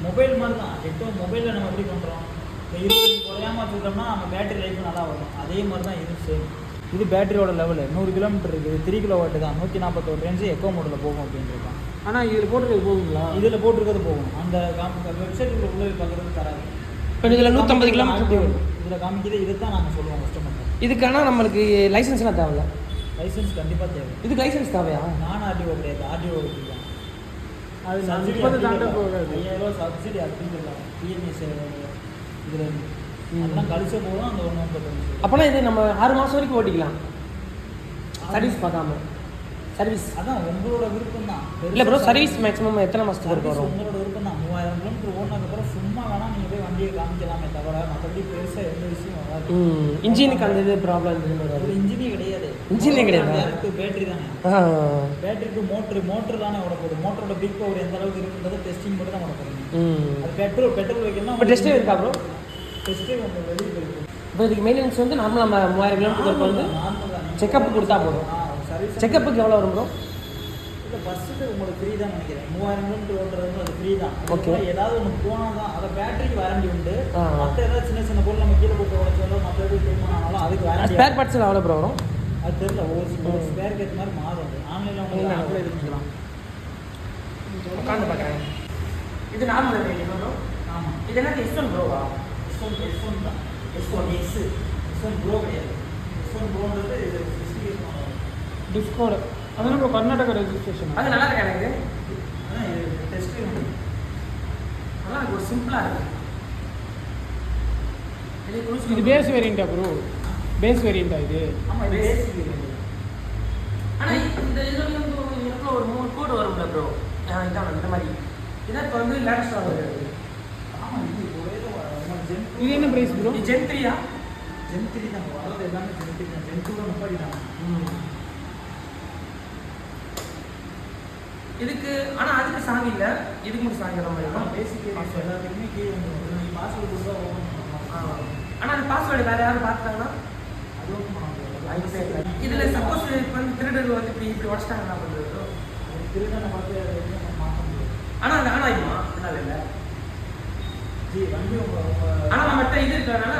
Mobile மாதிரி தான். எப்போ மொபைலில் நம்ம எப்படி பண்ணுறோம், இப்போ 20 குறையாமல் வச்சுக்கிட்டோம்னா நம்ம பேட்டரி லைஃப் நல்லா வரும். அதே மாதிரி தான் இது சேம். இது பேட்டரியோட லெவலு 100 கிலோமீட்டர் இருக்குது, 3 கிலோவாட்டு தான், 141 ரேஞ்சு எக்கோ மோடில் போகும் அப்படின்ட்டுருக்கான். ஆனால் இதில் போட்டுருக்கிறது போகுங்களா? இதில் போட்டிருக்கிறது போகும். அந்த வெப்சைட்டுக்குள்ள உள்ள பார்க்குறது தராது. இப்போ இதில் 150 கிலோமீட்டர் இதில் காமிக்கிறது. இதை தான் நாங்கள் சொல்லுவோம் கஸ்டமர். இதுக்கான நம்மளுக்கு லைசன்ஸ்லாம் தேவையில்ல? லைசன்ஸ் கண்டிப்பாக தேவை. இதுக்கு லைசன்ஸ் தேவையா? நான் ஆர்டிஓ கிடையாது, ஆர்டிஓ தான். அது 30 தாண்ட போகாது. 5000 சப்சிடி அப்படிங்கிறலாம் பிஎம்எஸ் இதில் அதெல்லாம் கழிச்ச போதும் அந்த 135. அப்போனா இது நம்ம 6 மாதம் வரைக்கும் ஓட்டிக்கலாம் சர்வீஸ் பார்க்காம. சர்வீஸ் அதான் உங்களோட விருப்பம் தான். இல்லை ப்ரோ, சர்வீஸ் மேக்ஸிமம் எத்தனை மாதத்துக்கு வரும்? உங்களோட விருப்பம் தான். 3000 கிலோமீட்டர் ஓடினதுக்கப்புறம் சும்மா வேணால் நீங்கள் போய் வண்டியை காமிக்கலாமே தவிர மற்றபடி பெருசாக எந்த விஷயம் வராது. இன்ஜினுக்கு அந்த இது ப்ராப்ளம் இருந்தது? ஒரு இன்ஜினே கிடையாது. இன்ஜினே கிடையாது, பேட்டரி தானே. பேட்டரிக்கு மோட்ரு தானே ஓட போகுது. மோட்டரோட பிக் பவர் எந்த அளவுக்கு இருக்குன்றதை டெஸ்டிங் மட்டும் தான் ஓட போகுது. அது பெட்ரோல் வைக்கணும். இப்போ டெஸ்ட்டே இருக்கா ப்ரோ? டெஸ்ட்டே உங்களுக்கு வெளியே போயிருக்கு. இப்போ இதுக்கு மெயின்டெனன்ஸ் வந்து நார்மலாக நம்ம 3000 கிலோமீட்டருக்கு வந்து செக்கப் கொடுத்தா போதும். செக்கப்புக்கு எவ்வளோ வரும் ப்ரோ? இல்லை பஸ்ஸுக்கு உங்களுக்கு ஃப்ரீ தான் நினைக்கிறேன். 3000 கிலோமீட்டர் ஓட்டுறது அது ஃப்ரீ தான். ஓகே. ஏதாவது ஒன்று போனால் தான் அதை பேட்டரிக்கு வாரண்டி உண்டு. மற்ற ஏதாவது சின்ன சின்ன பொருள் நம்ம கீழே போட்டு உடச்சாலோ மற்ற எதாவது க்ளீன் பண்ணாலும் அதுக்கு வாரண்டி. ஸ்பேர் பார்ட்ஸில் எவ்வளோ ப்ரோ வரும்? அது தெரியல. ஒவ்வொரு ஸ்பேருக்கு ஏற்ற மாதிரி மாறும். அது ஆன்லைனில் உங்களுக்கு அப்ளை பண்ணிக்கலாம். உட்காந்து பார்க்குறேன். இது நார்மல் ரேட் ப்ரோ? ஆமாம். இது என்ன S1 ப்ரோவா? S1 தான். S1 ப்ரோ கிடையாது. S1 ப்ரோன்றது இது ஸ்பெசிஃபிகேஷன் டிஸ்கோடு. அதனால் இப்போ கர்நாடகா ரெஜிஸ்ட்ரேஷன். அது நல்லா இருக்கா எனக்கு? அதான் இது டெஸ்ட் நல்லா இருக்கு, ஒரு சிம்பிளாக இருக்குது. இது பேஸ் வேரியண்டா ப்ரோ? பேஸ் வேரியண்டா இது? ஆமாம், இது பேசிக். ஆனால் இந்த இதில் வந்து எனக்கு ஒரு 3 கோடு வரும்ல ப்ரோ? இதான் இந்த மாதிரி. இதான் இப்போ வந்து லேட்டஸ்டாக வருது. ஆமாம், இது ஒரே இது என்ன ப்ரைஸ் ப்ரோ? இது Gen 3-யா? Gen 3 தான் வர்றது. எல்லாமே Gen 3 தான். Gen 2 நிப்பாட்டிட்டாங்க. இதுக்கு ஆனால் அதுக்கு சாவி இல்லை, இதுக்கு மட்டும் சாவி வர மாதிரி இருக்கும். பேசிக் எல்லாத்துக்குமே கீழே வந்துடும். நீங்கள் பாஸ்வேர்டு கொடுத்தா ஓப்பன் பண்ணலாம். ஆனால் அந்த பாஸ்வேர்டு வேறு யாரும் பார்த்துட்டாங்கன்னா அது ஓப்பன் பண்ண முடியாது. இதில் சப்போஸ் இப்போ வந்து திருடர்கள் வந்து இப்படி உடச்சிட்டாங்க என்ன பண்ணுறது? திருடனை பார்த்து மாற்ற முடியாது. ஆனால் அது ஆன் ஆகிடுமா? அதனால இல்லை. வண்டி உங்கள் ஆனால் நம்மகிட்ட இது இருக்கிறதுனால